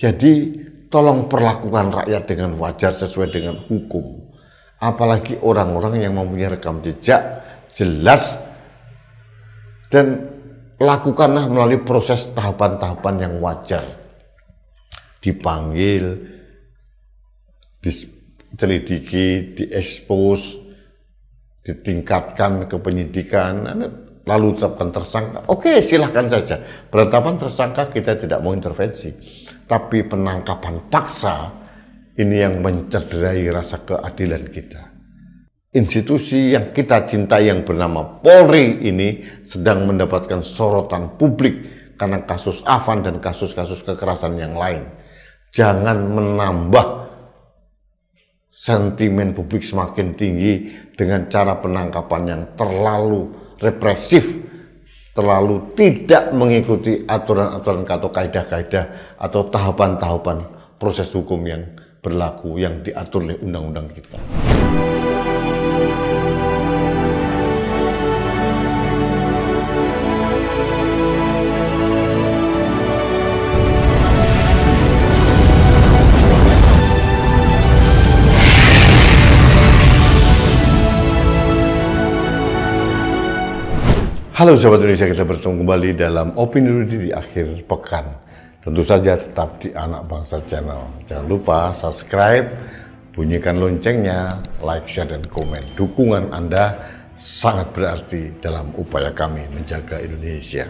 Jadi tolong perlakukan rakyat dengan wajar sesuai dengan hukum. Apalagi orang-orang yang mempunyai rekam jejak jelas, dan lakukanlah melalui proses tahapan-tahapan yang wajar. Dipanggil, diselidiki, diekspos, ditingkatkan ke penyidikan, lalu tetapkan tersangka. Oke, silahkan saja. Penetapan tersangka kita tidak mau intervensi. Tapi penangkapan paksa ini yang mencederai rasa keadilan kita. Institusi yang kita cintai yang bernama Polri ini sedang mendapatkan sorotan publik karena kasus Afan dan kasus-kasus kekerasan yang lain. Jangan menambah sentimen publik semakin tinggi dengan cara penangkapan yang terlalu represif, terlalu tidak mengikuti aturan-aturan atau kaidah-kaidah atau tahapan-tahapan proses hukum yang berlaku yang diatur oleh undang-undang kita. Halo Sobat Indonesia, kita bertemu kembali dalam Opini Rudy di akhir pekan. Tentu saja tetap di Anak Bangsa Channel. Jangan lupa subscribe, bunyikan loncengnya, like, share, dan komen. Dukungan Anda sangat berarti dalam upaya kami menjaga Indonesia.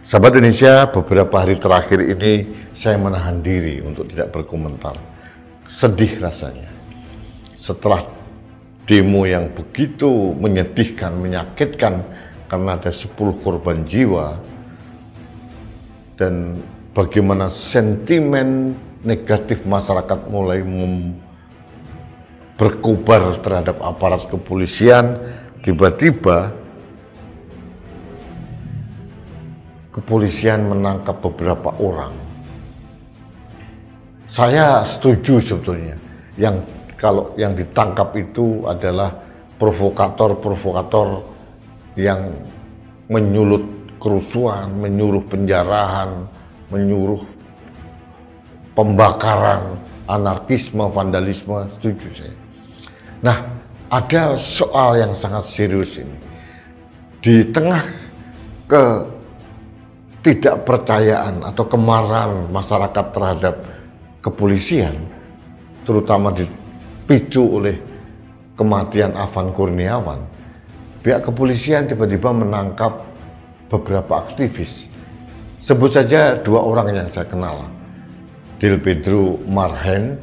Sahabat Indonesia, beberapa hari terakhir ini saya menahan diri untuk tidak berkomentar. Sedih rasanya. Setelah demo yang begitu menyedihkan, menyakitkan, karena ada 10 korban jiwa, dan bagaimana sentimen negatif masyarakat mulai berkobar terhadap aparat kepolisian. Tiba-tiba kepolisian menangkap beberapa orang. Saya setuju sebetulnya, kalau yang ditangkap itu adalah provokator-provokator yang menyulut kerusuhan, menyuruh penjarahan, menyuruh pembakaran, anarkisme, vandalisme. Setuju saya. Nah, ada soal yang sangat serius ini. Di tengah ketidakpercayaan atau kemarahan masyarakat terhadap kepolisian, terutama dipicu oleh kematian Afan Kurniawan, pihak kepolisian tiba-tiba menangkap beberapa aktivis. Sebut saja 2 orang yang saya kenal, Dilpedro Marhen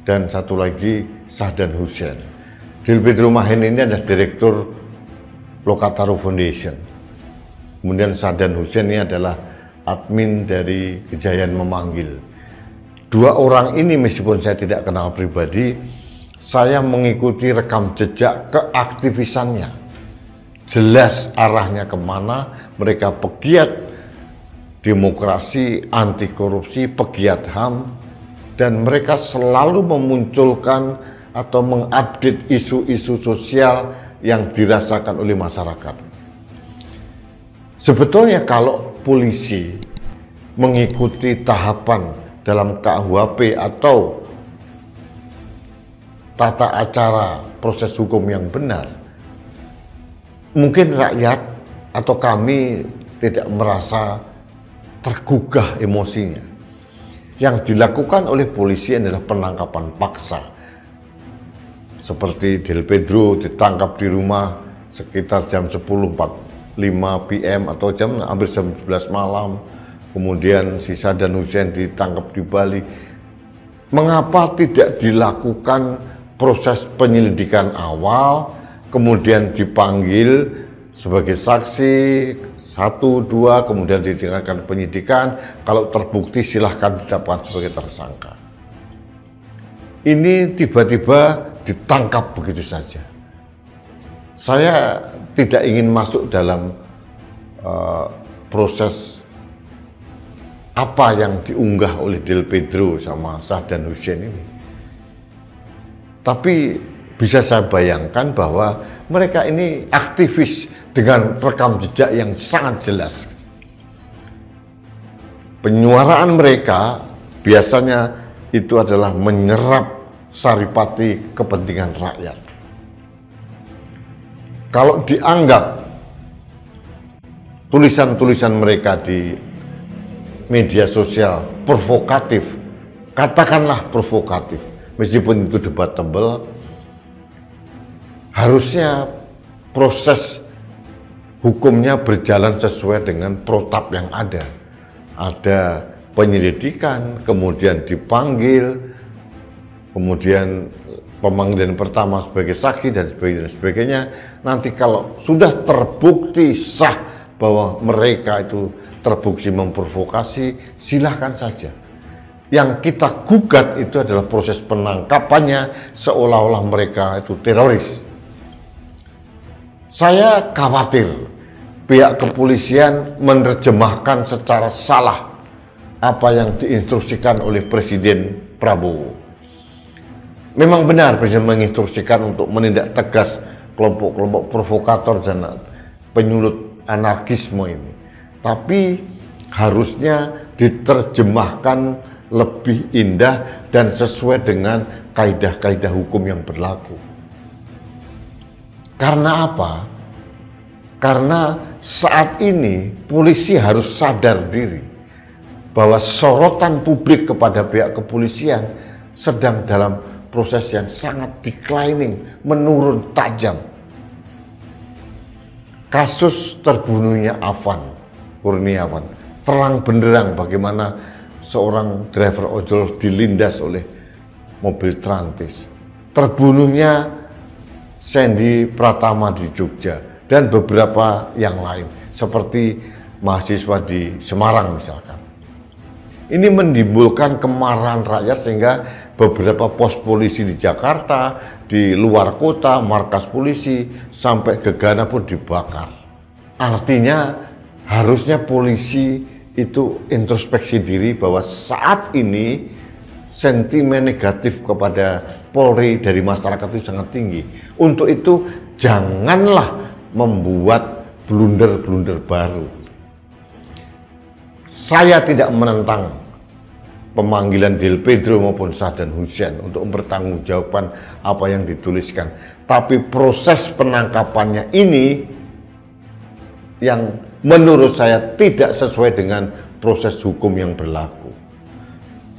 dan satu lagi Sahdan Hussein. Dilpedro Marhen ini adalah direktur Lokataru Foundation. Kemudian Sahdan Hussein ini adalah admin dari Kejayaan Memanggil. 2 orang ini meskipun saya tidak kenal pribadi, saya mengikuti rekam jejak keaktivisannya. Jelas arahnya kemana, mereka pegiat demokrasi, anti korupsi, pegiat HAM, dan mereka selalu memunculkan atau mengupdate isu-isu sosial yang dirasakan oleh masyarakat. Sebetulnya kalau polisi mengikuti tahapan dalam KUHP atau tata acara proses hukum yang benar, mungkin rakyat atau kami tidak merasa tergugah emosinya. Yang dilakukan oleh polisi adalah penangkapan paksa. Seperti Dilpedro ditangkap di rumah sekitar jam 10.45 PM atau hampir jam 11 malam. Kemudian si Sahdan Hussein ditangkap di Bali. Mengapa tidak dilakukan proses penyelidikan awal, kemudian dipanggil sebagai saksi 1, 2, kemudian ditingkatkan penyidikan, kalau terbukti silahkan ditetapkan sebagai tersangka. Ini tiba-tiba ditangkap begitu saja. Saya tidak ingin masuk dalam proses apa yang diunggah oleh Dilpedro sama Sahdan Hussein ini. Tapi bisa saya bayangkan bahwa mereka ini aktivis dengan rekam jejak yang sangat jelas. Penyuaraan mereka biasanya itu adalah menyerap saripati kepentingan rakyat. Kalau dianggap tulisan-tulisan mereka di media sosial provokatif, katakanlah provokatif, meskipun itu debatable, harusnya proses hukumnya berjalan sesuai dengan protap yang ada. Ada penyelidikan, kemudian dipanggil, kemudian pemanggilan pertama sebagai saksi dan sebagainya. Nanti kalau sudah terbukti sah bahwa mereka itu terbukti memprovokasi, silahkan saja. Yang kita gugat itu adalah proses penangkapannya seolah-olah mereka itu teroris. Saya khawatir pihak kepolisian menerjemahkan secara salah apa yang diinstruksikan oleh Presiden Prabowo. Memang benar Presiden menginstruksikan untuk menindak tegas kelompok-kelompok provokator dan penyulut anarkisme ini. Tapi harusnya diterjemahkan lebih indah dan sesuai dengan kaidah-kaidah hukum yang berlaku. Karena apa? Karena saat ini polisi harus sadar diri bahwa sorotan publik kepada pihak kepolisian sedang dalam proses yang sangat declining, menurun tajam. Kasus terbunuhnya Afan Kurniawan, terang benderang bagaimana seorang driver ojol dilindas oleh mobil Trantis. Terbunuhnya Sandy Pratama di Jogja dan beberapa yang lain seperti mahasiswa di Semarang misalkan. Ini menimbulkan kemarahan rakyat sehingga beberapa pos polisi di Jakarta, di luar kota, markas polisi sampai Gegana pun dibakar. Artinya harusnya polisi itu introspeksi diri bahwa saat ini sentimen negatif kepada Polri dari masyarakat itu sangat tinggi. Untuk itu janganlah membuat blunder-blunder baru. Saya tidak menentang pemanggilan Del Pedro maupun Saddam Hussein untuk mempertanggungjawabkan apa yang dituliskan. Tapi proses penangkapannya ini yang menurut saya tidak sesuai dengan proses hukum yang berlaku.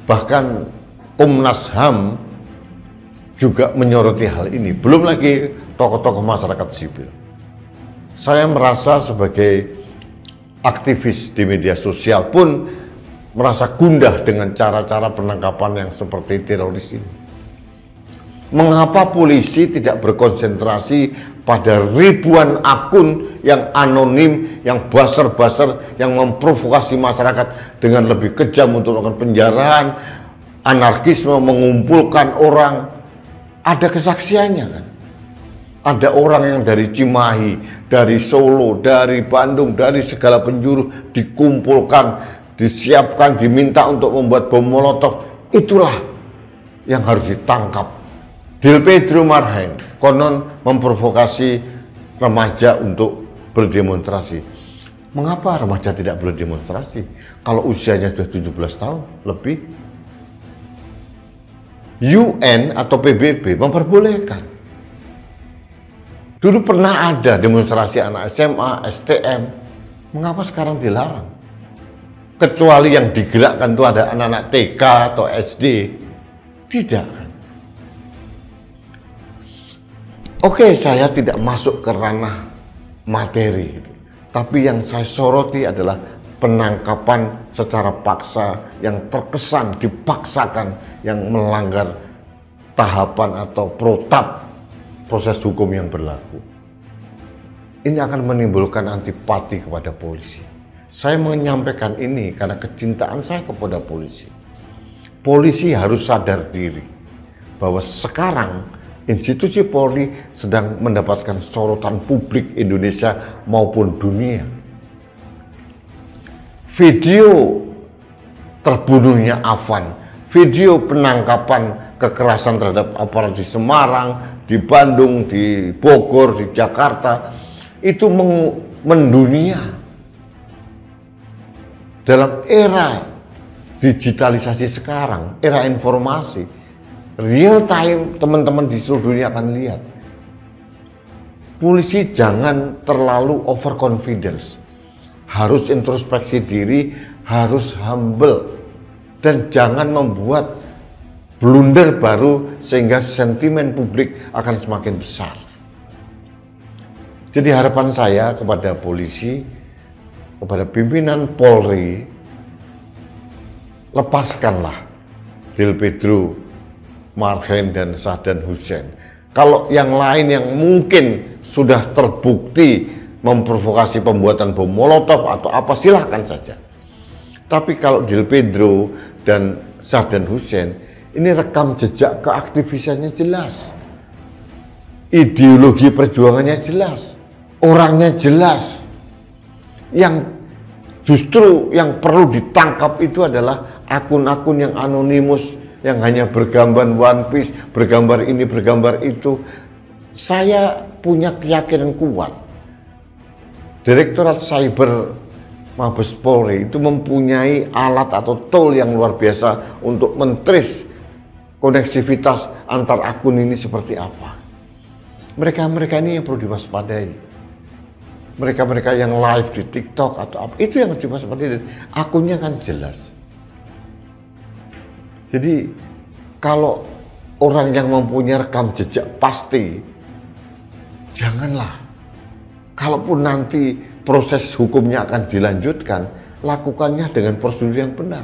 Bahkan Komnas HAM juga menyoroti hal ini, belum lagi tokoh-tokoh masyarakat sipil. Saya merasa sebagai aktivis di media sosial pun merasa gundah dengan cara-cara penangkapan yang seperti teroris ini. Mengapa polisi tidak berkonsentrasi pada ribuan akun yang anonim, yang buzzer-buzzer, yang memprovokasi masyarakat dengan lebih kejam untuk melakukan penjarahan, anarkisme, mengumpulkan orang. Ada kesaksiannya kan? Ada orang yang dari Cimahi, dari Solo, dari Bandung, dari segala penjuru dikumpulkan, disiapkan, diminta untuk membuat bom molotov. Itulah yang harus ditangkap. Del Pedro Marhain konon memprovokasi remaja untuk berdemonstrasi. Mengapa remaja tidak berdemonstrasi kalau usianya sudah 17 tahun lebih? UN atau PBB memperbolehkan. Dulu pernah ada demonstrasi anak SMA, STM. Mengapa sekarang dilarang? Kecuali yang digerakkan itu ada anak-anak TK atau SD. Tidak kan? Oke, saya tidak masuk ke ranah materi. Tapi yang saya soroti adalah penangkapan secara paksa yang terkesan dipaksakan, yang melanggar tahapan atau protap proses hukum yang berlaku. Ini akan menimbulkan antipati kepada polisi. Saya menyampaikan ini karena kecintaan saya kepada polisi. Polisi harus sadar diri bahwa sekarang institusi Polri sedang mendapatkan sorotan publik Indonesia maupun dunia. Video terbunuhnya Afan, video penangkapan kekerasan terhadap aparat di Semarang, di Bandung, di Bogor, di Jakarta, itu mendunia. Dalam era digitalisasi sekarang, era informasi, real time teman-teman di seluruh dunia akan lihat. Polisi jangan terlalu overconfidence, harus introspeksi diri, harus humble, dan jangan membuat blunder baru sehingga sentimen publik akan semakin besar. Jadi harapan saya kepada polisi, kepada pimpinan Polri, lepaskanlah Del Pedro Marhen dan Saddam Hussein. Kalau yang lain yang mungkin sudah terbukti memprovokasi pembuatan bom molotov atau apa, silahkan saja. Tapi kalau Del Pedro dan Saddam Hussein, ini rekam jejak keaktivisannya jelas, ideologi perjuangannya jelas, orangnya jelas. Yang justru yang perlu ditangkap itu adalah akun-akun yang anonimus, yang hanya bergambar One Piece, bergambar ini, bergambar itu. Saya punya keyakinan kuat, Direktorat Cyber Mabes Polri itu mempunyai alat atau tool yang luar biasa untuk men-trace koneksivitas antar akun ini seperti apa. Mereka-mereka ini yang perlu diwaspadai. Mereka-mereka yang live di TikTok atau apa, itu yang harus diwaspadai. Akunnya kan jelas. Jadi kalau orang yang mempunyai rekam jejak pasti, janganlah. Kalaupun nanti proses hukumnya akan dilanjutkan, lakukannya dengan prosedur yang benar.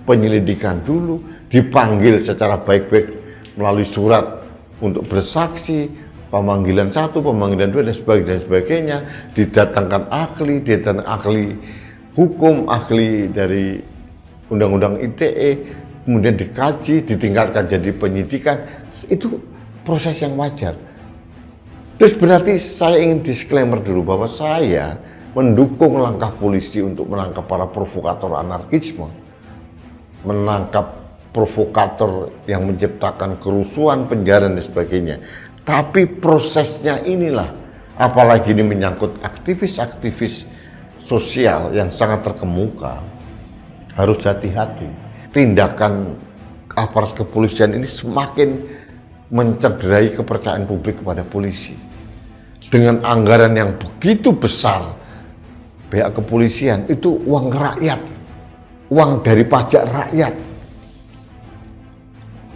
Penyelidikan dulu, dipanggil secara baik-baik melalui surat untuk bersaksi, pemanggilan 1, pemanggilan 2, dan sebagainya, didatangkan ahli hukum, ahli dari Undang-Undang ITE, kemudian dikaji, ditingkatkan jadi penyidikan. Itu proses yang wajar. Terus berarti saya ingin disclaimer dulu bahwa saya mendukung langkah polisi untuk menangkap para provokator anarkisme, menangkap provokator yang menciptakan kerusuhan, penjara, dan sebagainya. Tapi prosesnya inilah, apalagi ini menyangkut aktivis-aktivis sosial yang sangat terkemuka, harus hati-hati. Tindakan aparat kepolisian ini semakin mencederai kepercayaan publik kepada polisi. Dengan anggaran yang begitu besar, pihak kepolisian itu uang rakyat, uang dari pajak rakyat.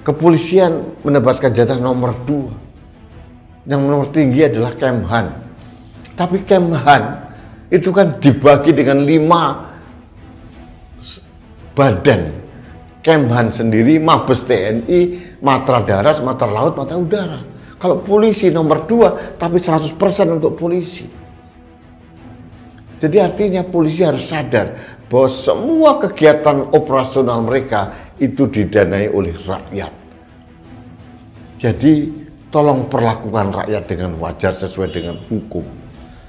Kepolisian mendapatkan jatah nomor 2. Yang nomor tinggi adalah Kemhan. Tapi Kemhan itu kan dibagi dengan 5 badan. Kemhan sendiri, Mabes TNI, Matra Darat, Matra Laut, Matra Udara. Kalau polisi nomor 2, tapi 100% untuk polisi. Jadi artinya polisi harus sadar bahwa semua kegiatan operasional mereka itu didanai oleh rakyat. Jadi tolong perlakukan rakyat dengan wajar sesuai dengan hukum.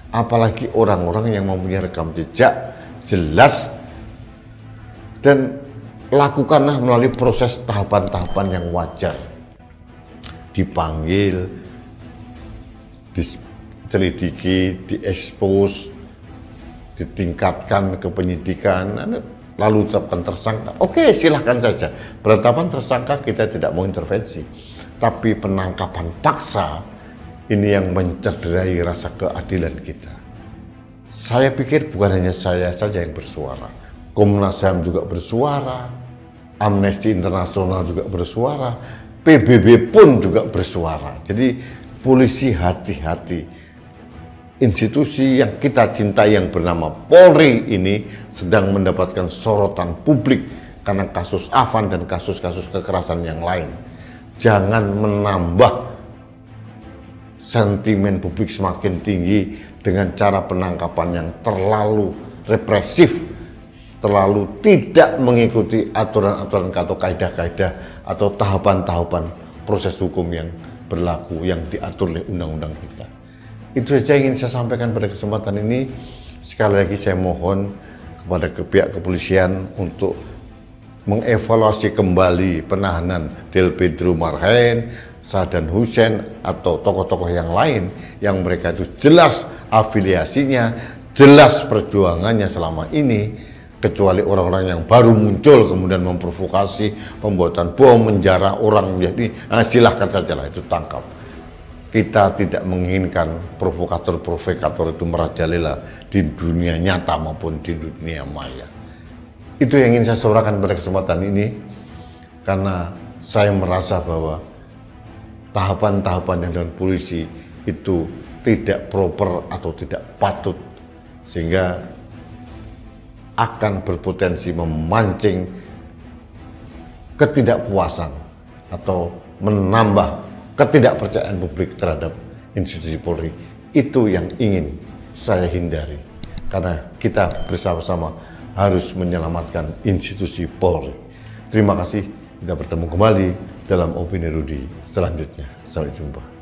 Apalagi orang-orang yang mempunyai rekam jejak jelas, dan lakukanlah melalui proses tahapan-tahapan yang wajar. Dipanggil, diselidiki, diekspos, ditingkatkan ke penyidikan, lalu tetapkan tersangka. Oke, silahkan saja. Penetapan tersangka kita tidak mau intervensi. Tapi penangkapan paksa, ini yang mencederai rasa keadilan kita. Saya pikir bukan hanya saya saja yang bersuara. Komnas HAM juga bersuara, Amnesty Internasional juga bersuara, PBB pun juga bersuara. Jadi polisi hati-hati. Institusi yang kita cintai yang bernama Polri ini sedang mendapatkan sorotan publik karena kasus Afan dan kasus-kasus kekerasan yang lain. Jangan menambah sentimen publik semakin tinggi dengan cara penangkapan yang terlalu represif, terlalu tidak mengikuti aturan-aturan atau kaidah-kaidah atau tahapan-tahapan proses hukum yang berlaku yang diatur oleh undang-undang kita. Itu saja yang ingin saya sampaikan pada kesempatan ini. Sekali lagi saya mohon kepada pihak kepolisian untuk mengevaluasi kembali penahanan Del Pedro Marhen, Saddam Hussein atau tokoh-tokoh yang lain yang mereka itu jelas afiliasinya, jelas perjuangannya selama ini. kecuali orang-orang yang baru muncul kemudian memprovokasi pembuatan bom, menjarah orang, jadi silahkan sajalah itu tangkap. Kita tidak menginginkan provokator-provokator itu merajalela di dunia nyata maupun di dunia maya. Itu yang ingin saya suarakan pada kesempatan ini, karena saya merasa bahwa tahapan-tahapan yang dengan polisi itu tidak proper atau tidak patut, sehingga akan berpotensi memancing ketidakpuasan atau menambah ketidakpercayaan publik terhadap institusi Polri. Itu yang ingin saya hindari, karena kita bersama-sama harus menyelamatkan institusi Polri. Terima kasih, kita bertemu kembali dalam Opini Rudy selanjutnya. Sampai jumpa.